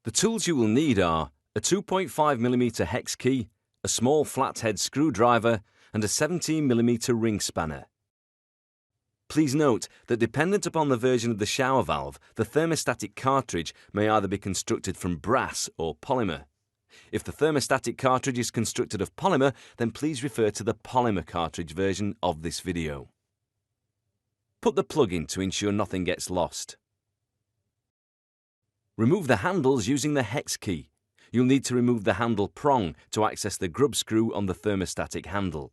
The tools you will need are a 2.5mm hex key, a small flathead screwdriver, and a 17mm ring spanner. Please note that dependent upon the version of the shower valve, the thermostatic cartridge may either be constructed from brass or polymer. If the thermostatic cartridge is constructed of polymer, then please refer to the polymer cartridge version of this video. Put the plug in to ensure nothing gets lost. Remove the handles using the hex key. You'll need to remove the handle prong to access the grub screw on the thermostatic handle.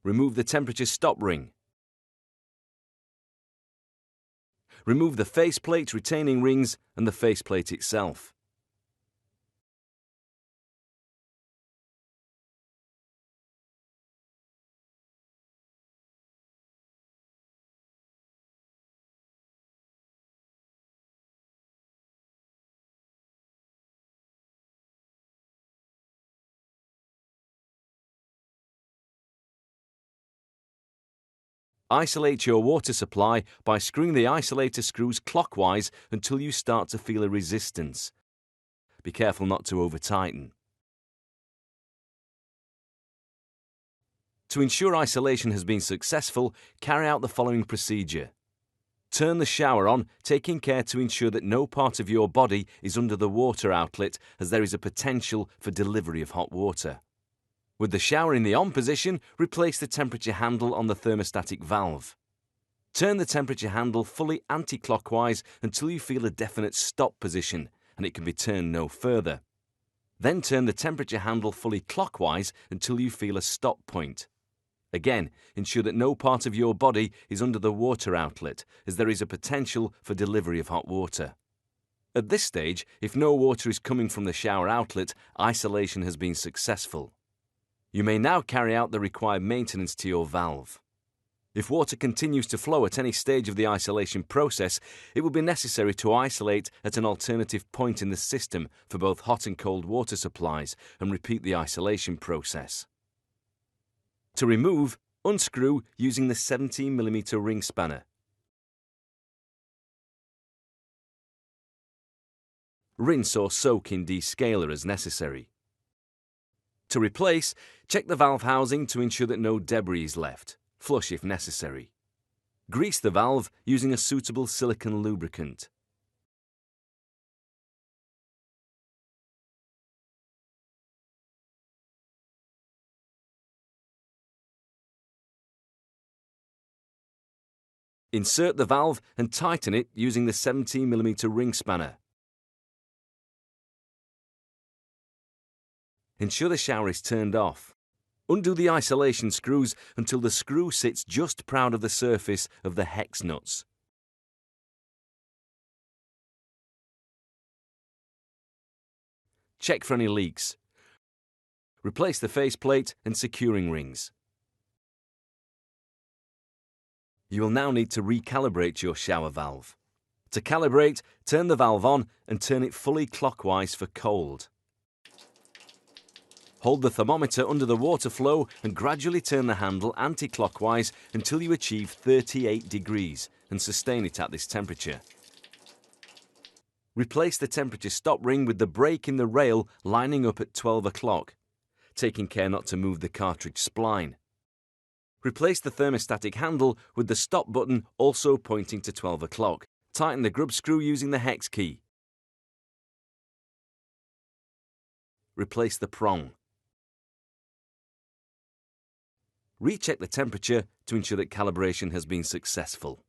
Remove the temperature stop ring. Remove the faceplate retaining rings and the faceplate itself. Isolate your water supply by screwing the isolator screws clockwise until you start to feel a resistance. Be careful not to over-tighten. To ensure isolation has been successful, carry out the following procedure. Turn the shower on, taking care to ensure that no part of your body is under the water outlet, as there is a potential for delivery of hot water. With the shower in the on position, replace the temperature handle on the thermostatic valve. Turn the temperature handle fully anti-clockwise until you feel a definite stop position, and it can be turned no further. Then turn the temperature handle fully clockwise until you feel a stop point. Again, ensure that no part of your body is under the water outlet, as there is a potential for delivery of hot water. At this stage, if no water is coming from the shower outlet, isolation has been successful. You may now carry out the required maintenance to your valve. If water continues to flow at any stage of the isolation process, it will be necessary to isolate at an alternative point in the system for both hot and cold water supplies and repeat the isolation process. To remove, unscrew using the 17mm ring spanner. Rinse or soak in descaler as necessary. To replace, check the valve housing to ensure that no debris is left. Flush if necessary. Grease the valve using a suitable silicone lubricant. Insert the valve and tighten it using the 17mm ring spanner. Ensure the shower is turned off. Undo the isolation screws until the screw sits just proud of the surface of the hex nuts. Check for any leaks. Replace the faceplate and securing rings. You will now need to recalibrate your shower valve. To calibrate, turn the valve on and turn it fully clockwise for cold. Hold the thermometer under the water flow and gradually turn the handle anti-clockwise until you achieve 38 degrees and sustain it at this temperature. Replace the temperature stop ring with the break in the rail lining up at 12 o'clock, taking care not to move the cartridge spline. Replace the thermostatic handle with the stop button also pointing to 12 o'clock. Tighten the grub screw using the hex key. Replace the prong. Recheck the temperature to ensure that calibration has been successful.